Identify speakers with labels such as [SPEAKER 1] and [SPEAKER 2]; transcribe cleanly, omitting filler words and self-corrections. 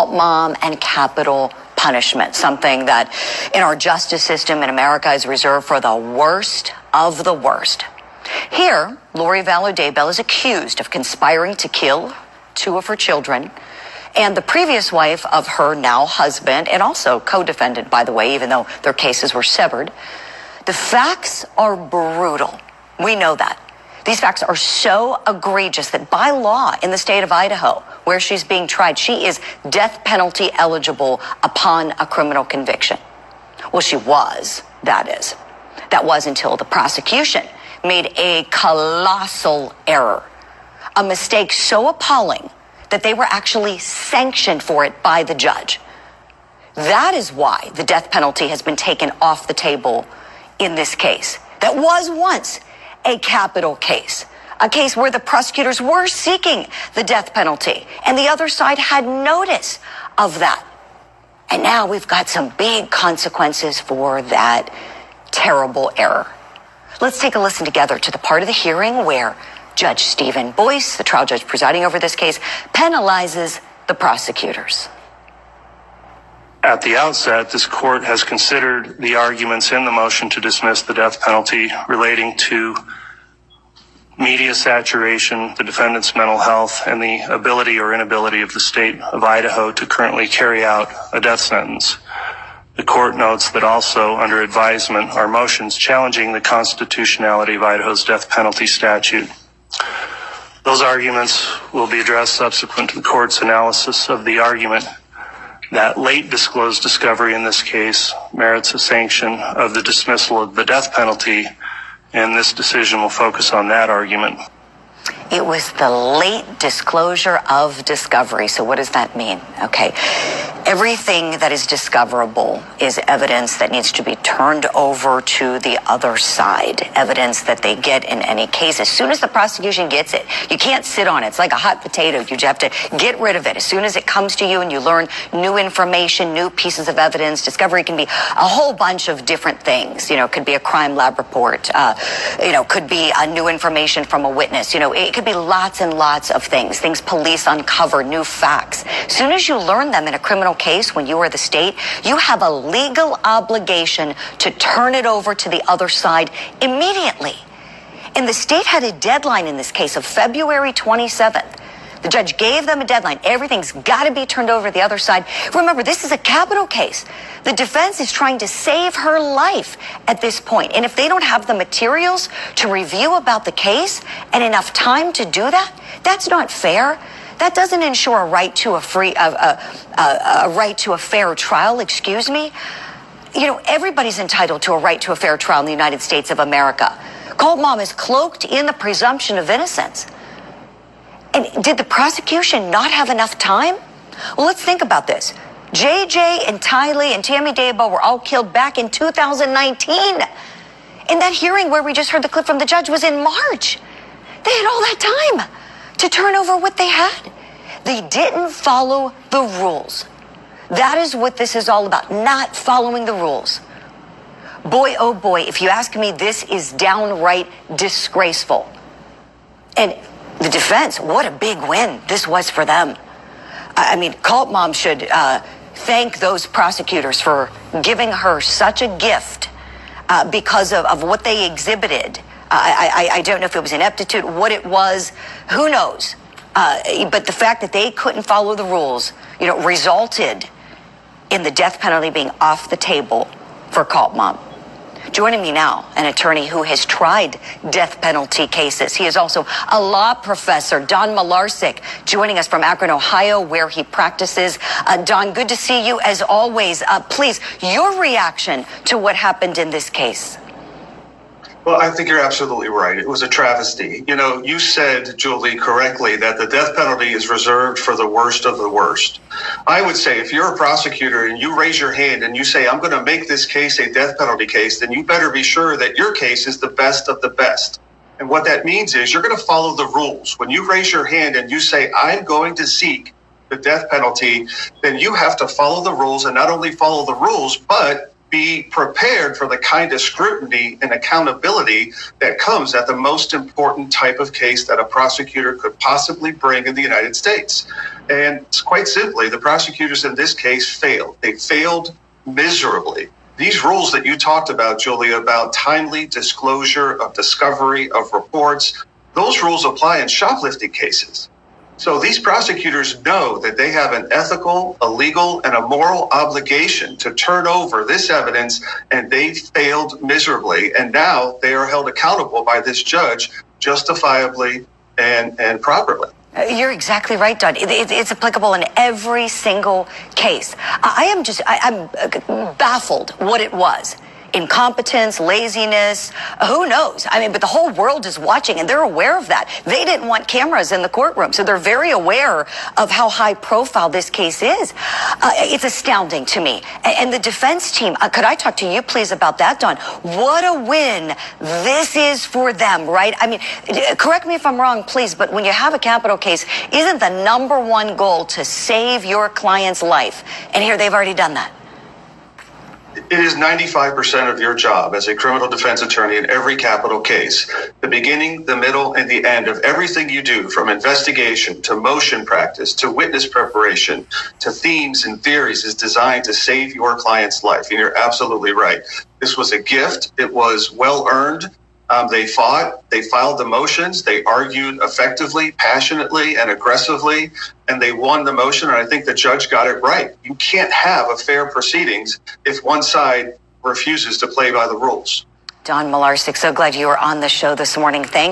[SPEAKER 1] mom and capital punishment, something that in our justice system in America is reserved for the worst of the worst. Here, Lori Daybell is accused of conspiring to kill two of her children and the previous wife of her now husband, and also co-defendant, by the way, even though their cases were severed. The facts are brutal. We know that. These facts are so egregious that by law in the state of Idaho, where she's being tried, she is death penalty eligible upon a criminal conviction. Well, she was, that is. That was until the prosecution made a colossal error, a mistake so appalling that they were actually sanctioned for it by the judge. That is why the death penalty has been taken off the table in this case. That was once a capital case, a case where the prosecutors were seeking the death penalty, and the other side had notice of that. And now we've got some big consequences for that terrible error. Let's take a listen together to the part of the hearing where Judge Stephen Boyce, the trial judge presiding over this case, penalizes the prosecutors.
[SPEAKER 2] At the outset, this court has considered the arguments in the motion to dismiss the death penalty relating to media saturation, the defendant's mental health, and the ability or inability of the state of Idaho to currently carry out a death sentence. The court notes that also under advisement are motions challenging the constitutionality of Idaho's death penalty statute. Those arguments will be addressed subsequent to the court's analysis of the argument that late disclosed discovery in this case merits a sanction of the dismissal of the death penalty, and this decision will focus on that argument.
[SPEAKER 1] It was the late disclosure of discovery. So what does that mean? Okay. Everything that is discoverable is evidence that needs to be turned over to the other side, evidence that they get in any case. As soon as the prosecution gets it, you can't sit on it. It's like a hot potato. You have to get rid of it. As soon as it comes to you and you learn new information, new pieces of evidence, discovery can be a whole bunch of different things. It could be a crime lab report, could be new information from a witness. It could be lots and lots of things police uncover, new facts. As soon as you learn them in a criminal case, when you are the state, you have a legal obligation to turn it over to the other side immediately. And the state had a deadline in this case of February 27th. The judge gave them a deadline. Everything's got to be turned over to the other side. Remember, this is a capital case. The defense is trying to save her life at this point. And if they don't have the materials to review about the case and enough time to do that, that's not fair. That doesn't ensure a right to a fair trial, excuse me. Everybody's entitled to a right to a fair trial in the United States of America. Cult Mom is cloaked in the presumption of innocence. And did the prosecution not have enough time? Well, let's think about this. JJ and Tylee and Tammy Daybell were all killed back in 2019. And that hearing where we just heard the clip from the judge was in March. They had all that time to turn over what they had. They didn't follow the rules. That is what this is all about, not following the rules. Boy, oh boy, if you ask me, this is downright disgraceful. And the defense, what a big win this was for them. I mean, Cult Mom should thank those prosecutors for giving her such a gift because of what they exhibited. I don't know if it was ineptitude, what it was, who knows. But the fact that they couldn't follow the rules, resulted in the death penalty being off the table for Cult Mom. Joining me now, an attorney who has tried death penalty cases. He is also a law professor, Don Malarsic, joining us from Akron, Ohio, where he practices. Don, good to see you as always. Please, your reaction to what happened in this case.
[SPEAKER 3] Well, I think you're absolutely right. It was a travesty. You said, Julie, correctly, that the death penalty is reserved for the worst of the worst. I would say if you're a prosecutor and you raise your hand and you say, I'm going to make this case a death penalty case, then you better be sure that your case is the best of the best. And what that means is you're going to follow the rules. When you raise your hand and you say, I'm going to seek the death penalty, then you have to follow the rules, and not only follow the rules, but be prepared for the kind of scrutiny and accountability that comes at the most important type of case that a prosecutor could possibly bring in the United States. And quite simply, the prosecutors in this case failed. They failed miserably. These rules that you talked about, Julia, about timely disclosure of discovery of reports, those rules apply in shoplifting cases. So these prosecutors know that they have an ethical, a legal, and a moral obligation to turn over this evidence, and they failed miserably. And now they are held accountable by this judge justifiably and properly.
[SPEAKER 1] You're exactly right, Don. It's applicable in every single case. I'm baffled what it was. Incompetence, laziness, who knows? I mean, but the whole world is watching and they're aware of that. They didn't want cameras in the courtroom, so they're very aware of how high profile this case is. It's astounding to me. And the defense team, could I talk to you please about that, Don? What a win this is for them, right? I mean, correct me if I'm wrong, please, but when you have a capital case, isn't the number one goal to save your client's life? And here they've already done that.
[SPEAKER 3] It is 95% of your job as a criminal defense attorney in every capital case. The beginning, the middle, and the end of everything you do, from investigation to motion practice to witness preparation to themes and theories, is designed to save your client's life. And you're absolutely right. This was a gift. It was well earned. They fought, they filed the motions, they argued effectively, passionately, and aggressively, and they won the motion. And I think the judge got it right. You can't have a fair proceedings if one side refuses to play by the rules.
[SPEAKER 1] Don Milarczyk, so glad you were on the show this morning. Thank you.